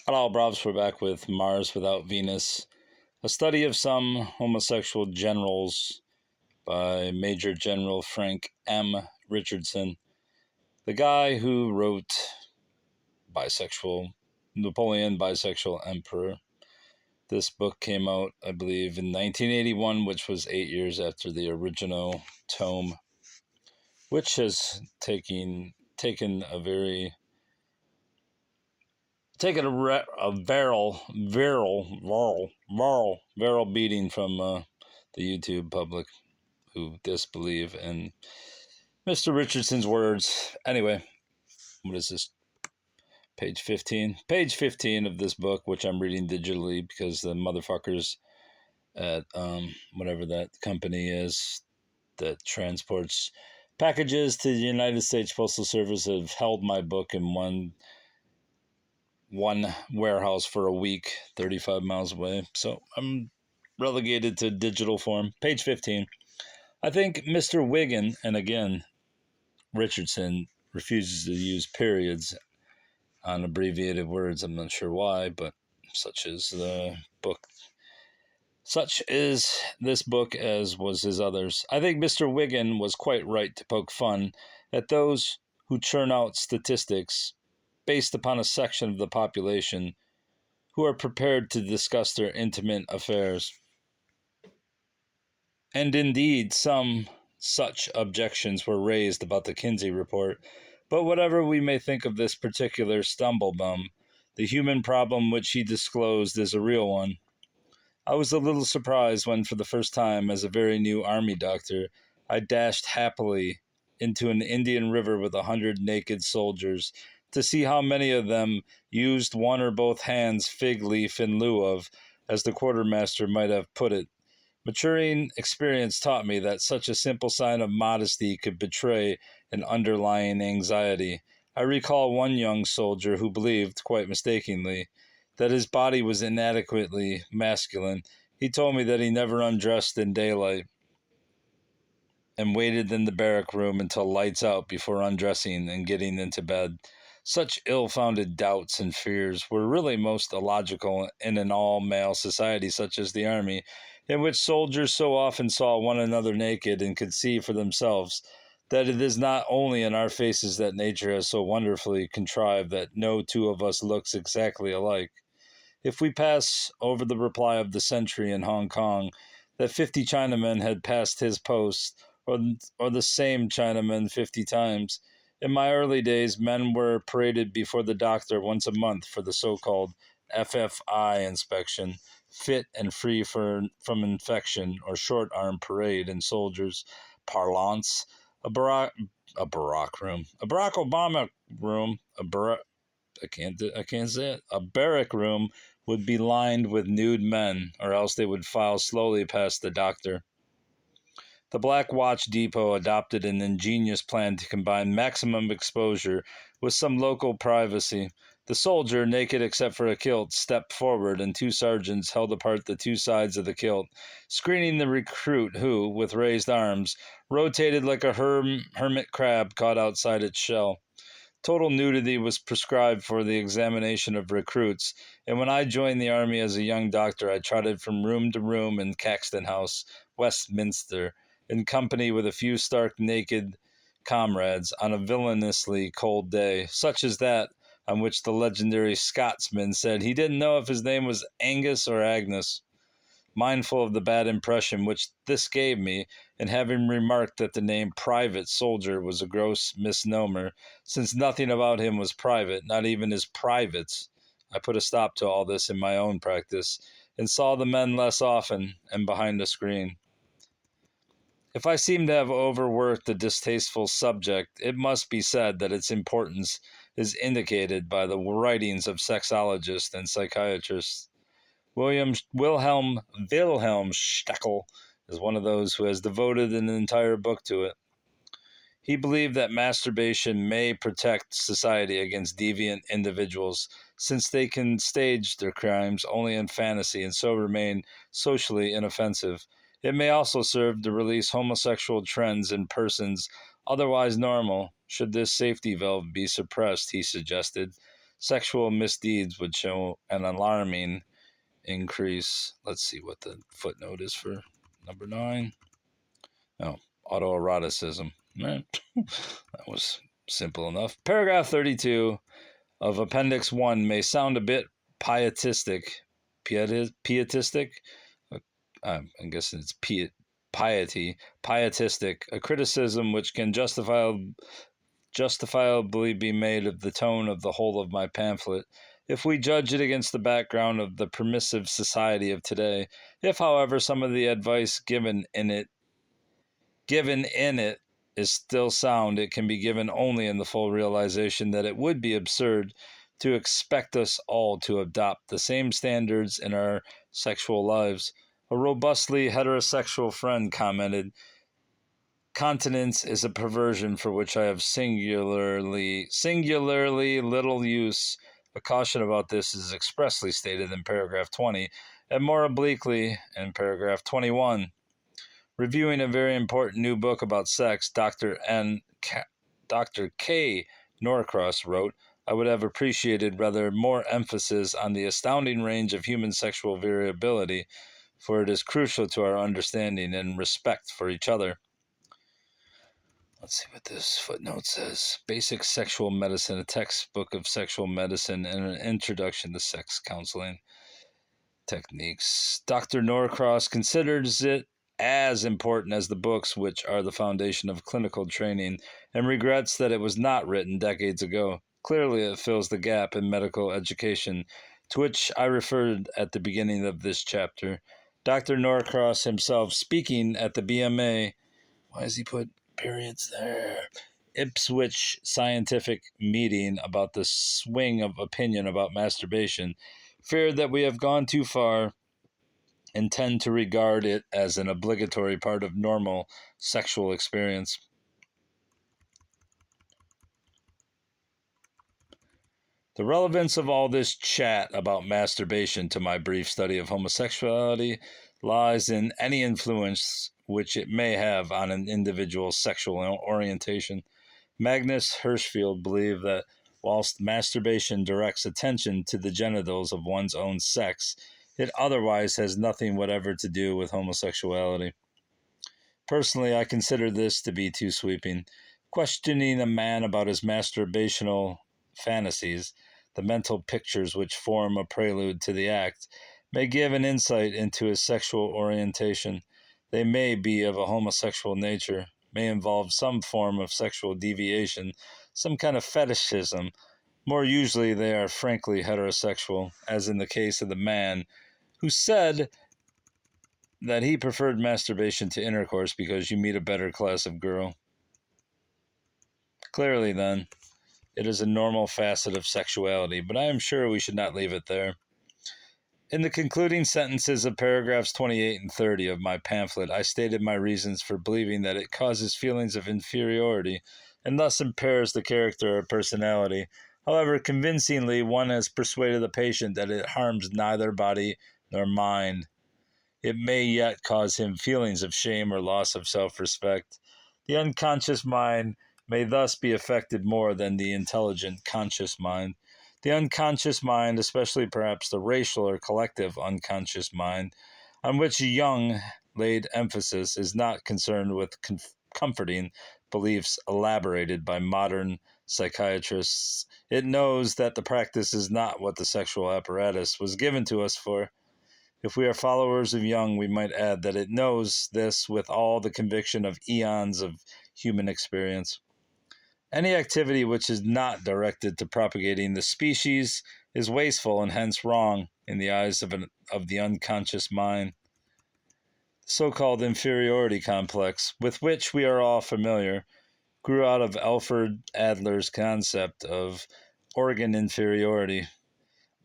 Hello, Brobs. We're back with Mars Without Venus, a study of some homosexual generals by Major General Frank M. Richardson, the guy who wrote Napoleon, Bisexual Emperor. This book came out, I believe, in 1981, which was 8 years after the original tome, which has taken a viral beating from the YouTube public who disbelieve in Mr. Richardson's words. Anyway, what is this? Page 15. Page 15 of this book, which I'm reading digitally because the motherfuckers at whatever that company is that transports packages to the United States Postal Service have held my book in one warehouse for a week, 35 miles away. So I'm relegated to digital form. Page 15. I think Mr. Wiggin, and again, Richardson refuses to use periods on abbreviated words. I'm not sure why, but such is the book. Such is this book as was his others. I think Mr. Wiggin was quite right to poke fun at those who churn out statistics based upon a section of the population who are prepared to discuss their intimate affairs. And indeed, some such objections were raised about the Kinsey report. But whatever we may think of this particular stumblebum, the human problem which he disclosed is a real one. I was a little surprised when, for the first time, as a very new army doctor, I dashed happily into an Indian river with 100 naked soldiers to see how many of them used one or both hands fig leaf in lieu of, as the quartermaster might have put it. Maturing experience taught me that such a simple sign of modesty could betray an underlying anxiety. I recall one young soldier who believed, quite mistakenly, that his body was inadequately masculine. He told me that he never undressed in daylight and waited in the barrack room until lights out before undressing and getting into bed. Such ill-founded doubts and fears were really most illogical in an all-male society such as the Army, in which soldiers so often saw one another naked and could see for themselves that it is not only in our faces that nature has so wonderfully contrived that no two of us looks exactly alike. If we pass over the reply of the sentry in Hong Kong that 50 Chinamen had passed his post, or the same Chinaman 50 times, in my early days, men were paraded before the doctor once a month for the so-called FFI inspection, fit and free from infection, or short-arm parade in soldiers' parlance, a Barack room, a Barack Obama room, I can't say it. A barrack room would be lined with nude men, or else they would file slowly past the doctor. The Black Watch Depot adopted an ingenious plan to combine maximum exposure with some local privacy. The soldier, naked except for a kilt, stepped forward, and two sergeants held apart the two sides of the kilt, screening the recruit who, with raised arms, rotated like a hermit crab caught outside its shell. Total nudity was prescribed for the examination of recruits, and when I joined the Army as a young doctor, I trotted from room to room in Caxton House, Westminster, in company with a few stark naked comrades on a villainously cold day, such as that on which the legendary Scotsman said he didn't know if his name was Angus or Agnes. Mindful of the bad impression which this gave me, and having remarked that the name private soldier was a gross misnomer, since nothing about him was private, not even his privates, I put a stop to all this in my own practice, and saw the men less often and behind the screen. If I seem to have overworked the distasteful subject, it must be said that its importance is indicated by the writings of sexologists and psychiatrists. Wilhelm Steckel is one of those who has devoted an entire book to it. He believed that masturbation may protect society against deviant individuals, since they can stage their crimes only in fantasy and so remain socially inoffensive. It may also serve to release homosexual trends in persons otherwise normal, should this safety valve be suppressed, he suggested. sexual misdeeds would show an alarming increase. Let's see what the footnote is for number 9. Oh, autoeroticism. That was simple enough. Paragraph 32 of Appendix 1 may sound a bit pietistic. Pietistic? I'm guessing it's piety. Pietistic. A criticism which can justifiably be made of the tone of the whole of my pamphlet, if we judge it against the background of the permissive society of today. If, however, some of the advice given in it is still sound, it can be given only in the full realization that it would be absurd to expect us all to adopt the same standards in our sexual lives. A robustly heterosexual friend commented, "Continence is a perversion for which I have singularly little use." A caution about this is expressly stated in paragraph 20, and more obliquely in paragraph 21. Reviewing a very important new book about sex, Dr. K. Norcross wrote, "I would have appreciated rather more emphasis on the astounding range of human sexual variability, for it is crucial to our understanding and respect for each other." Let's see what this footnote says. Basic Sexual Medicine, a textbook of sexual medicine and an introduction to sex counseling techniques. Dr. Norcross considers it as important as the books which are the foundation of clinical training and regrets that it was not written decades ago. Clearly, it fills the gap in medical education to which I referred at the beginning of this chapter. Dr. Norcross himself, speaking at the BMA, why does he put periods there? Ipswich scientific meeting about the swing of opinion about masturbation, feared that we have gone too far and tend to regard it as an obligatory part of normal sexual experience. The relevance of all this chat about masturbation to my brief study of homosexuality lies in any influence which it may have on an individual's sexual orientation. Magnus Hirschfeld believed that whilst masturbation directs attention to the genitals of one's own sex, it otherwise has nothing whatever to do with homosexuality. Personally, I consider this to be too sweeping. Questioning a man about his masturbational fantasies, the mental pictures which form a prelude to the act, may give an insight into his sexual orientation. They may be of a homosexual nature, may involve some form of sexual deviation, some kind of fetishism. More usually, they are frankly heterosexual, as in the case of the man who said that he preferred masturbation to intercourse because you meet a better class of girl. Clearly, then, it is a normal facet of sexuality, but I am sure we should not leave it there. In the concluding sentences of paragraphs 28 and 30 of my pamphlet, I stated my reasons for believing that it causes feelings of inferiority and thus impairs the character or personality. However, convincingly, one has persuaded the patient that it harms neither body nor mind. It may yet cause him feelings of shame or loss of self-respect. The unconscious mind may thus be affected more than the intelligent conscious mind. The unconscious mind, especially perhaps the racial or collective unconscious mind, on which Jung laid emphasis, is not concerned with comforting beliefs elaborated by modern psychiatrists. It knows that the practice is not what the sexual apparatus was given to us for. If we are followers of Jung, we might add that it knows this with all the conviction of eons of human experience. Any activity which is not directed to propagating the species is wasteful and hence wrong in the eyes of the unconscious mind. The so-called inferiority complex, with which we are all familiar, grew out of Alfred Adler's concept of organ inferiority.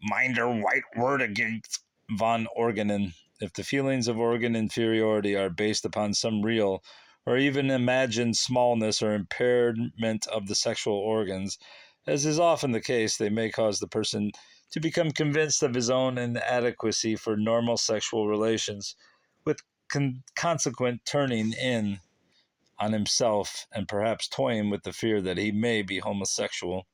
Minder white word against von Organen. If the feelings of organ inferiority are based upon some real or even imagined smallness or impairment of the sexual organs, as is often the case, they may cause the person to become convinced of his own inadequacy for normal sexual relations, with consequent turning in on himself and perhaps toying with the fear that he may be homosexual.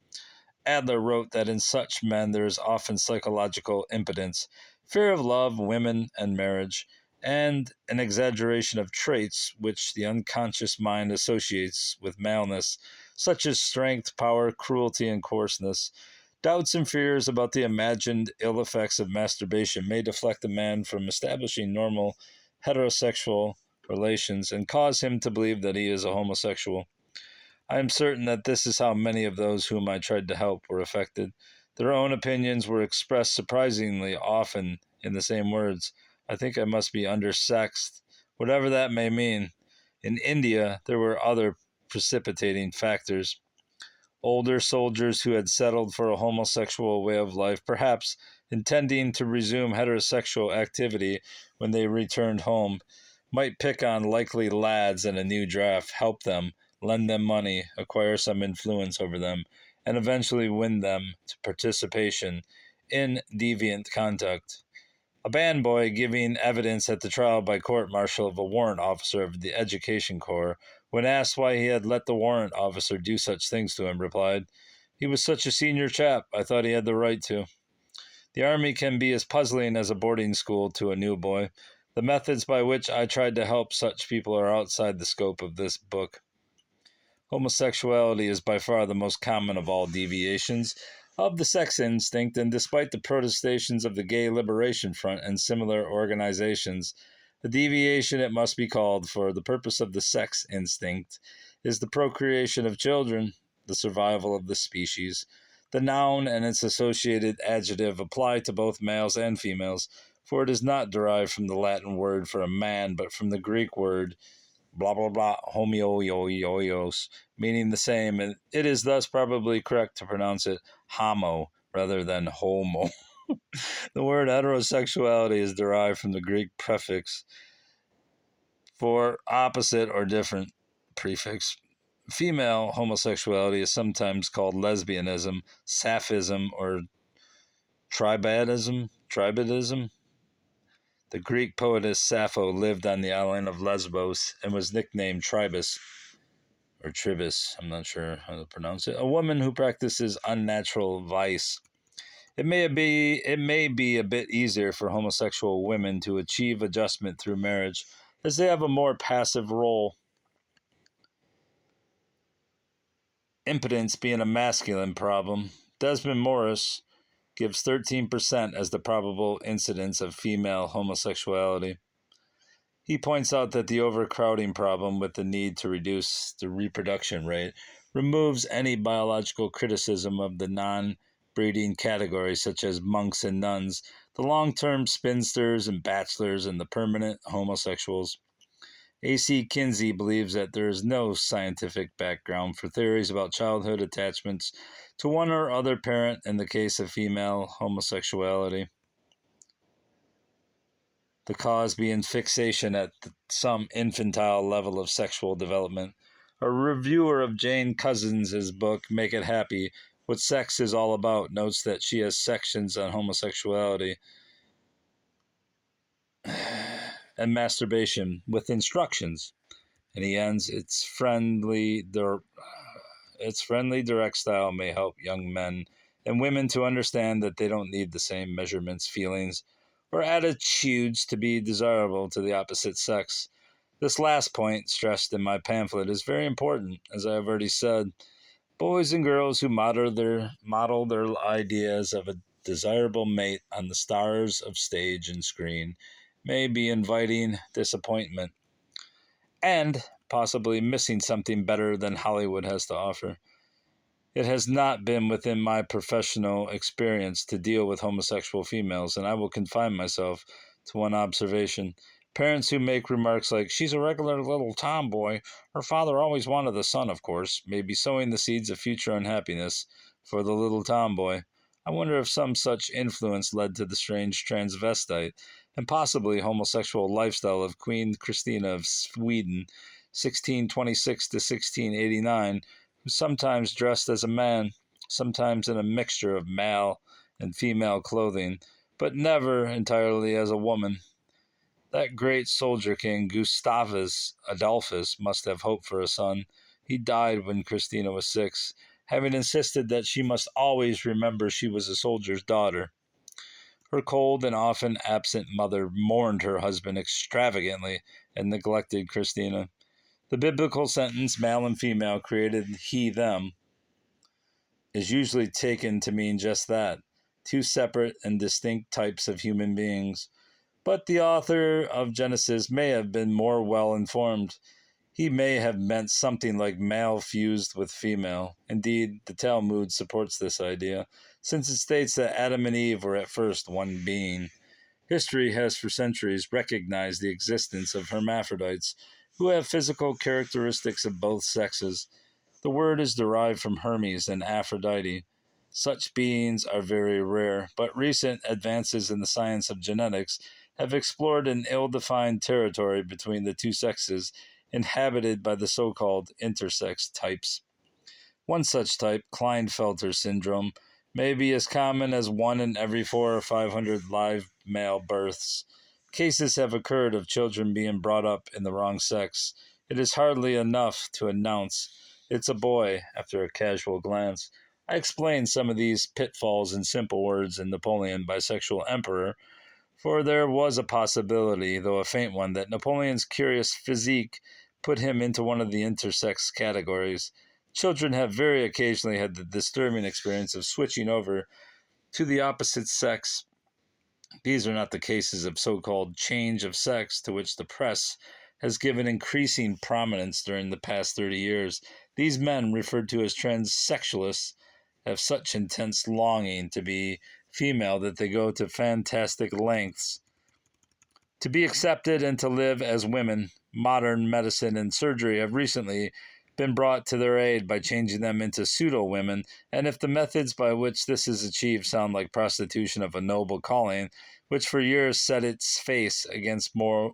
Adler wrote that in such men there is often psychological impotence, fear of love, women, and marriage, and an exaggeration of traits which the unconscious mind associates with maleness, such as strength, power, cruelty, and coarseness. Doubts and fears about the imagined ill effects of masturbation may deflect a man from establishing normal heterosexual relations and cause him to believe that he is a homosexual. I am certain that this is how many of those whom I tried to help were affected. Their own opinions were expressed surprisingly often in the same words. I think I must be undersexed, whatever that may mean. In India, there were other precipitating factors. Older soldiers who had settled for a homosexual way of life, perhaps intending to resume heterosexual activity when they returned home, might pick on likely lads in a new draft, help them, lend them money, acquire some influence over them, and eventually win them to participation in deviant conduct. A band boy giving evidence at the trial by court martial of a warrant officer of the Education Corps, when asked why he had let the warrant officer do such things to him, replied, "He was such a senior chap, I thought he had the right to." The Army can be as puzzling as a boarding school to a new boy. The methods by which I tried to help such people are outside the scope of this book. Homosexuality is by far the most common of all deviations of the sex instinct, and despite the protestations of the Gay Liberation Front and similar organizations, the deviation, it must be called, for the purpose of the sex instinct is the procreation of children, the survival of the species. The noun and its associated adjective apply to both males and females, for it is not derived from the Latin word for a man, but from the Greek word blah blah blah homoioios, meaning the same, and it is thus probably correct to pronounce it homo rather than homo. The word heterosexuality is derived from the Greek prefix for opposite or different prefix. Female homosexuality is sometimes called lesbianism, sapphism, or tribadism. The Greek poetess Sappho lived on the island of Lesbos and was nicknamed Tribus or Tribus, I'm not sure how to pronounce it, a woman who practices unnatural vice. It may be a bit easier for homosexual women to achieve adjustment through marriage, as they have a more passive role, impotence being a masculine problem. Desmond Morris gives 13% as the probable incidence of female homosexuality. He points out that the overcrowding problem, with the need to reduce the reproduction rate, removes any biological criticism of the non-breeding categories such as monks and nuns, the long-term spinsters and bachelors, and the permanent homosexuals. A.C. Kinsey believes that there is no scientific background for theories about childhood attachments to one or other parent in the case of female homosexuality, the cause being fixation at some infantile level of sexual development. A reviewer of Jane Cousins' book, Make It Happy, What Sex is All About, notes that she has sections on homosexuality and masturbation with instructions. And he ends, its friendly, direct style may help young men and women to understand that they don't need the same measurements, feelings, or attitudes to be desirable to the opposite sex. This last point, stressed in my pamphlet, is very important. As I have already said, boys and girls who model their ideas of a desirable mate on the stars of stage and screen may be inviting disappointment and possibly missing something better than Hollywood has to offer. It has not been within my professional experience to deal with homosexual females, and I will confine myself to one observation. Parents who make remarks like, "She's a regular little tomboy, her father always wanted a son, of course," may be sowing the seeds of future unhappiness for the little tomboy. I wonder if some such influence led to the strange transvestite and possibly homosexual lifestyle of Queen Christina of Sweden, 1626 to 1689, who sometimes dressed as a man, sometimes in a mixture of male and female clothing, but never entirely as a woman. That great soldier king, Gustavus Adolphus, must have hoped for a son. He died when Christina was 6, having insisted that she must always remember she was a soldier's daughter. Her cold and often absent mother mourned her husband extravagantly and neglected Christina. The biblical sentence, male and female created he them, is usually taken to mean just that, two separate and distinct types of human beings. But the author of Genesis may have been more well informed. He may have meant something like male fused with female. Indeed, the Talmud supports this idea, since it states that Adam and Eve were at first one being. History has for centuries recognized the existence of hermaphrodites, who have physical characteristics of both sexes. The word is derived from Hermes and Aphrodite. Such beings are very rare, but recent advances in the science of genetics have explored an ill-defined territory between the two sexes inhabited by the so-called intersex types. One such type, Klinefelter syndrome, may be as common as 1 in every 4 or 500 live male births. Cases have occurred of children being brought up in the wrong sex. It is hardly enough to announce, "It's a boy," after a casual glance. I explained some of these pitfalls in simple words in Napoleon, Bisexual Emperor, for there was a possibility, though a faint one, that Napoleon's curious physique put him into one of the intersex categories. Children have very occasionally had the disturbing experience of switching over to the opposite sex. These are not the cases of so-called change of sex to which the press has given increasing prominence during the past 30 years. These men, referred to as transsexualists, have such intense longing to be female that they go to fantastic lengths to be accepted and to live as women. Modern medicine and surgery have recently been brought to their aid by changing them into pseudo-women, and if the methods by which this is achieved sound like prostitution of a noble calling, which for years set its face against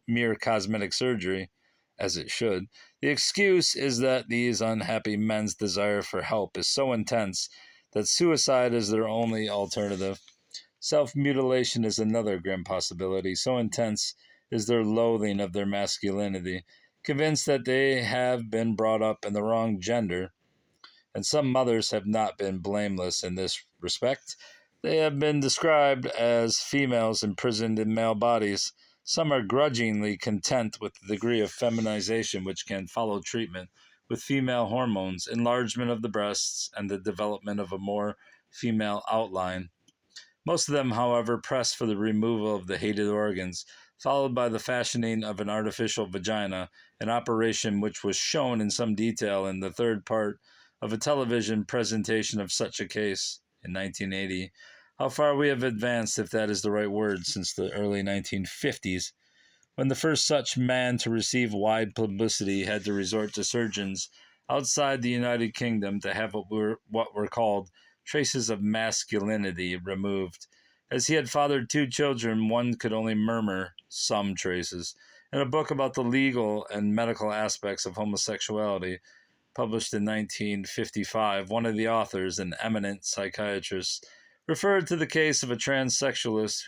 mere cosmetic surgery, as it should, the excuse is that these unhappy men's desire for help is so intense that suicide is their only alternative. Self-mutilation is another grim possibility, so intense is their loathing of their masculinity, convinced that they have been brought up in the wrong gender, and some mothers have not been blameless in this respect. They have been described as females imprisoned in male bodies. Some are grudgingly content with the degree of feminization which can follow treatment with female hormones, enlargement of the breasts, and the development of a more female outline. Most of them, however, press for the removal of the hated organs, followed by the fashioning of an artificial vagina, an operation which was shown in some detail in the third part of a television presentation of such a case in 1980. How far we have advanced, if that is the right word, since the early 1950s, when the first such man to receive wide publicity had to resort to surgeons outside the United Kingdom to have what were called traces of masculinity removed. As he had fathered 2 children, one could only murmur some traces. In a book about the legal and medical aspects of homosexuality, published in 1955, one of the authors, an eminent psychiatrist, referred to the case of a transsexualist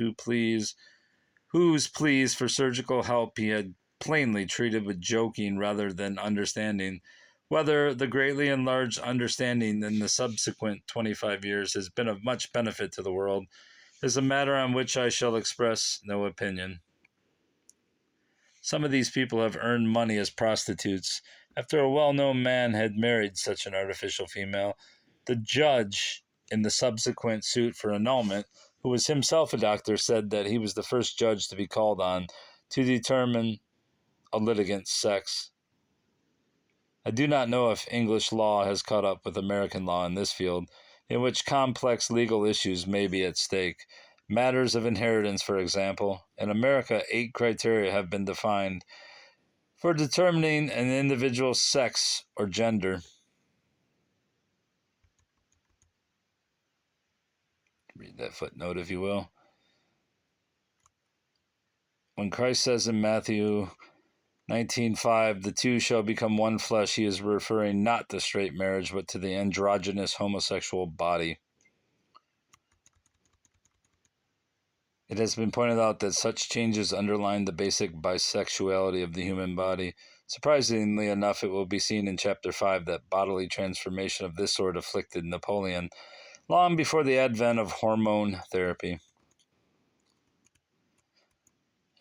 whose pleas for surgical help he had plainly treated with joking rather than understanding. Whether the greatly enlarged understanding in the subsequent 25 years has been of much benefit to the world is a matter on which I shall express no opinion. Some of these people have earned money as prostitutes. After a well-known man had married such an artificial female, the judge in the subsequent suit for annulment, who was himself a doctor, said that he was the first judge to be called on to determine a litigant's sex. I do not know if English law has caught up with American law in this field, in which complex legal issues may be at stake. Matters of inheritance, for example. In America, 8 criteria have been defined for determining an individual's sex or gender. Read that footnote, if you will. When Christ says in Matthew 19:5, the two shall become one flesh, he is referring not to straight marriage, but to the androgynous homosexual body. It has been pointed out that such changes underline the basic bisexuality of the human body. Surprisingly enough, it will be seen in Chapter 5 that bodily transformation of this sort afflicted Napoleon long before the advent of hormone therapy.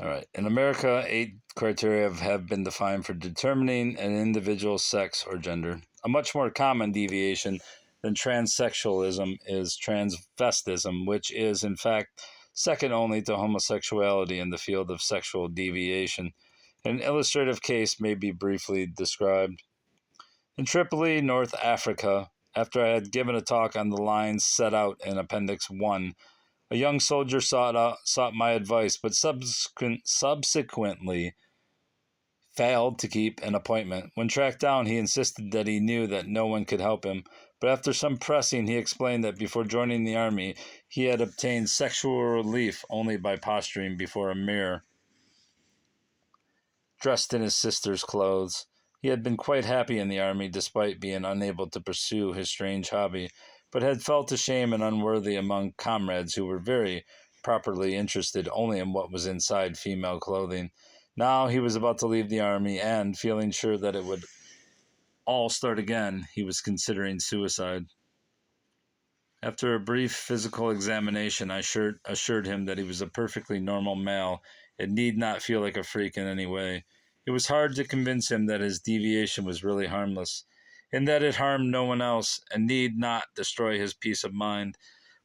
All right. In America, 8 criteria have been defined for determining an individual's sex or gender. A much more common deviation than transsexualism is transvestism, which is, in fact, second only to homosexuality in the field of sexual deviation. An illustrative case may be briefly described. In Tripoli, North Africa, after I had given a talk on the lines set out in Appendix 1, a young soldier sought my advice, but subsequently failed to keep an appointment. When tracked down, he insisted that he knew that no one could help him, but after some pressing, he explained that before joining the army, he had obtained sexual relief only by posturing before a mirror, dressed in his sister's clothes. He had been quite happy in the army despite being unable to pursue his strange hobby, but had felt ashamed and unworthy among comrades who were very properly interested only in what was inside female clothing. Now he was about to leave the army and, feeling sure that it would all start again, he was considering suicide. After a brief physical examination, I assured him that he was a perfectly normal male and need not feel like a freak in any way. It was hard to convince him that his deviation was really harmless, and that it harmed no one else and need not destroy his peace of mind.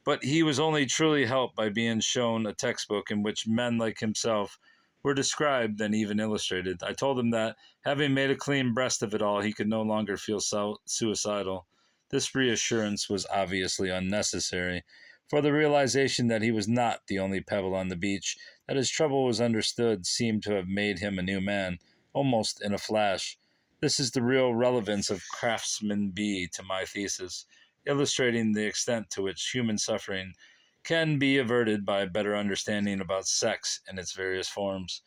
But he was only truly helped by being shown a textbook in which men like himself were described and even illustrated. I told him that, having made a clean breast of it all, he could no longer feel suicidal. This reassurance was obviously unnecessary, for the realization that he was not the only pebble on the beach, that his trouble was understood, seemed to have made him a new man, almost in a flash. This is the real relevance of Craftsman B to my thesis, illustrating the extent to which human suffering can be averted by a better understanding about sex in its various forms.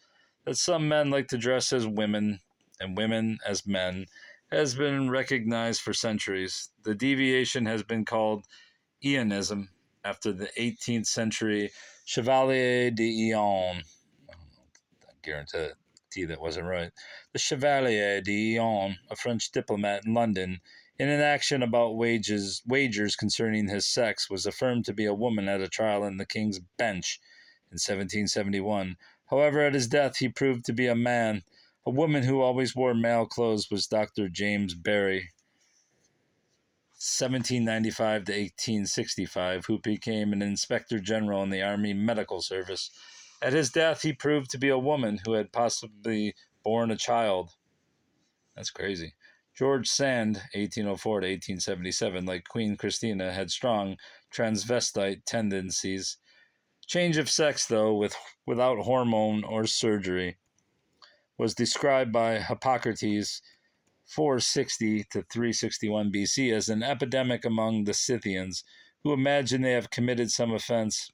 That some men like to dress as women and women as men has been recognized for centuries. The deviation has been called Eonism after the 18th century Chevalier d'Eon. I guarantee that wasn't right. The Chevalier d'Eon, a French diplomat in London, in an action about wagers concerning his sex, was affirmed to be a woman at a trial in the King's Bench in 1771. However, at his death, he proved to be a man. A woman who always wore male clothes was Dr. James Barry, 1795 to 1865, who became an inspector general in the Army Medical Service. At his death, he proved to be a woman who had possibly borne a child. That's crazy. George Sand, 1804 to 1877, like Queen Christina, had strong transvestite tendencies. Change of sex, though, without hormone or surgery, was described by Hippocrates 460 to 361 BC as an epidemic among the Scythians, who imagine they have committed some offense,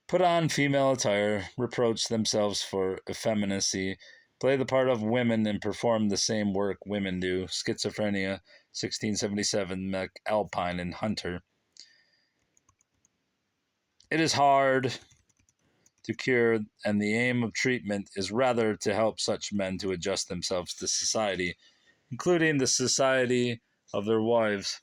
put on female attire, reproach themselves for effeminacy, play the part of women, and perform the same work women do. Schizophrenia, 1677, McAlpine and Hunter. It is hard to cure, and the aim of treatment is rather to help such men to adjust themselves to society, including the society of their wives.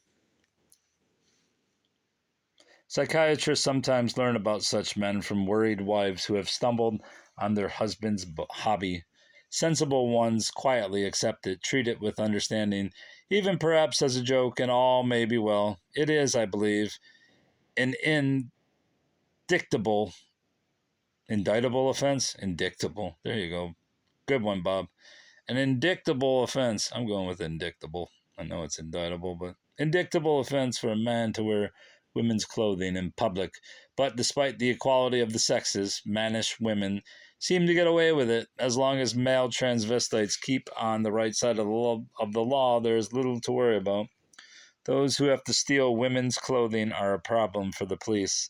Psychiatrists sometimes learn about such men from worried wives who have stumbled on their husband's hobby. Sensible ones quietly accept it, treat it with understanding, even perhaps as a joke, and all may be well. It is, I believe, an indictable offense? Indictable. There you go. Good one, Bob. An indictable offense. I'm going with indictable. I know it's indictable, but indictable offense for a man to wear women's clothing in public. But despite the equality of the sexes, mannish women seem to get away with it. As long as male transvestites keep on the right side of the law, there is little to worry about. Those who have to steal women's clothing are a problem for the police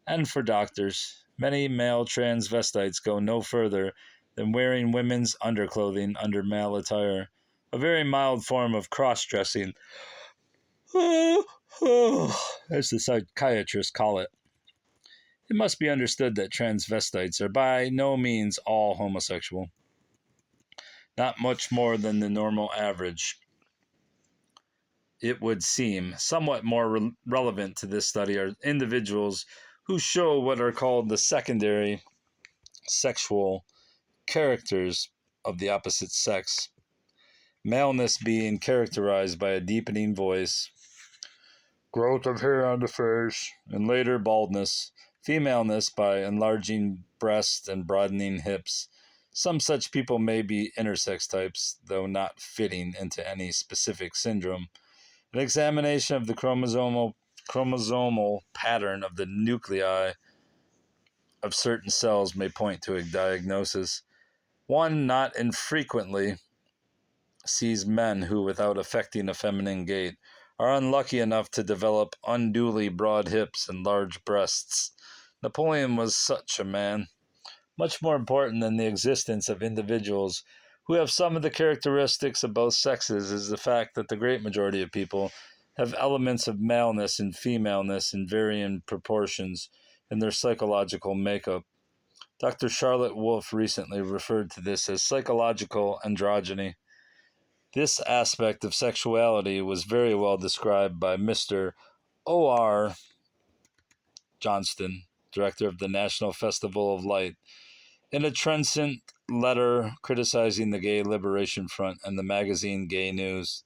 and for doctors. Many male transvestites go no further than wearing women's underclothing under male attire, a very mild form of cross-dressing, as the psychiatrists call it. It must be understood that transvestites are by no means all homosexual. not much more than the normal average. It would seem somewhat more relevant to this study are individuals who show what are called the secondary sexual characters of the opposite sex. Maleness being characterized by a deepening voice, growth of hair on the face, and later baldness. Femaleness by enlarging breasts and broadening hips. Some such people may be intersex types, though not fitting into any specific syndrome. An examination of the chromosomal pattern of the nuclei of certain cells may point to a diagnosis. One not infrequently sees men who, without affecting a feminine gait, are unlucky enough to develop unduly broad hips and large breasts. Napoleon was such a man. Much more important than the existence of individuals who have some of the characteristics of both sexes is the fact that the great majority of people have elements of maleness and femaleness in varying proportions in their psychological makeup. Dr. Charlotte Wolfe recently referred to this as psychological androgyny. This aspect of sexuality was very well described by Mr. O.R. Johnston, director of the National Festival of Light, in a trenchant letter criticizing the Gay Liberation Front and the magazine Gay News.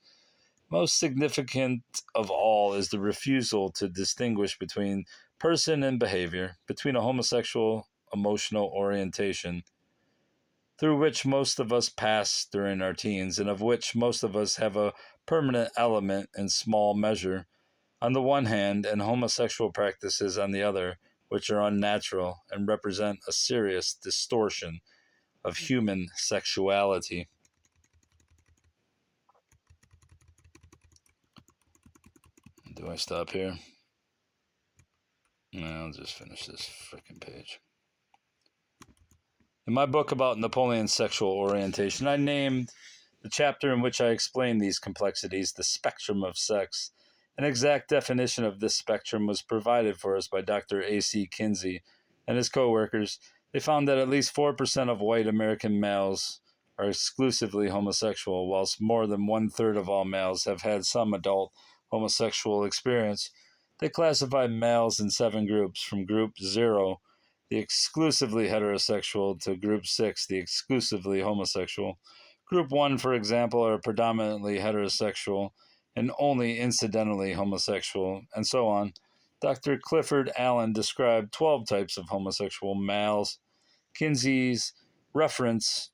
Most significant of all is the refusal to distinguish between person and behavior, between a homosexual emotional orientation, through which most of us pass during our teens, and of which most of us have a permanent element in small measure, on the one hand, and homosexual practices on the other, which are unnatural and represent a serious distortion of human sexuality. Do I stop here? No, I'll just finish this freaking page. In my book about Napoleon's sexual orientation, I named the chapter in which I explain these complexities the spectrum of sex. An exact definition of this spectrum was provided for us by Dr. A.C. Kinsey and his co-workers. They found that at least 4% of white American males are exclusively homosexual, whilst more than one-third of all males have had some adult homosexual experience. They classified males in 7 groups, from Group 0, the exclusively heterosexual, to Group 6, the exclusively homosexual. Group 1, for example, are predominantly heterosexual and only incidentally homosexual, and so on. Dr. Clifford Allen described 12 types of homosexual males. Kinsey's reference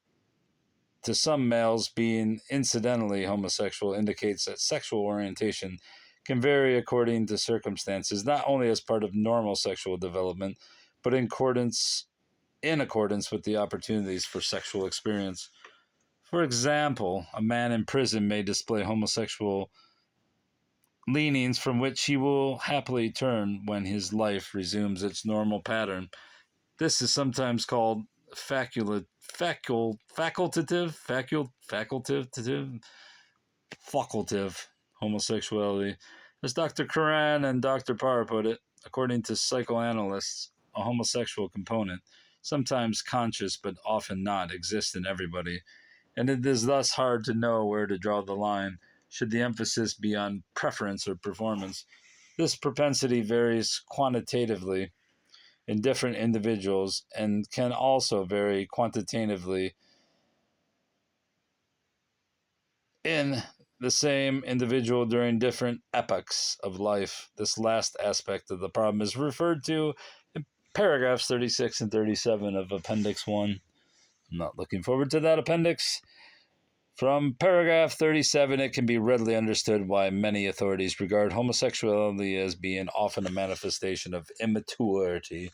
to some males being incidentally homosexual indicates that sexual orientation can vary according to circumstances, not only as part of normal sexual development, but in accordance with the opportunities for sexual experience. For example, a man in prison may display homosexual leanings from which he will happily turn when his life resumes its normal pattern. This is sometimes called facultative homosexuality. As Dr. Curran and Dr. Parr put it, according to psychoanalysts, a homosexual component, sometimes conscious but often not, exists in everybody, and it is thus hard to know where to draw the line. Should the emphasis be on preference or performance? This propensity varies quantitatively in different individuals and can also vary quantitatively in the same individual during different epochs of life. This last aspect of the problem is referred to in paragraphs 36 and 37 of Appendix 1. I'm not looking forward to that appendix. From paragraph 37, it can be readily understood why many authorities regard homosexuality as being often a manifestation of immaturity.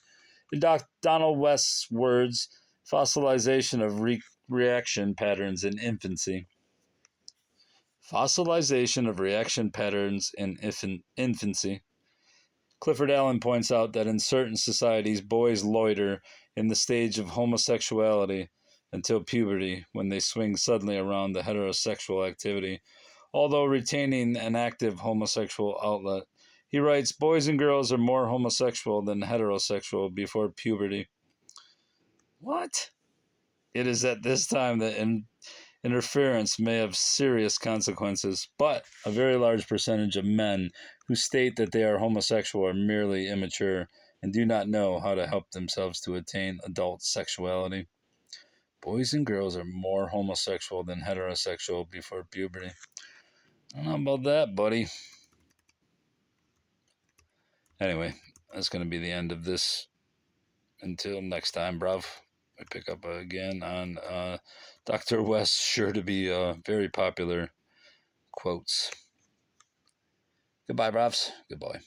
In Donald West's words, fossilization of reaction patterns in infancy. Fossilization of reaction patterns in infancy. Clifford Allen points out that in certain societies, boys loiter in the stage of homosexuality until puberty, when they swing suddenly around the heterosexual activity, although retaining an active homosexual outlet. He writes, boys and girls are more homosexual than heterosexual before puberty. What? It is at this time that interference may have serious consequences, but a very large percentage of men who state that they are homosexual are merely immature and do not know how to help themselves to attain adult sexuality. Boys and girls are more homosexual than heterosexual before puberty. I don't know about that, buddy. Anyway, that's going to be the end of this. Until next time, bruv. We pick up again on Dr. West's sure to be very popular quotes. Goodbye, bruvs. Goodbye.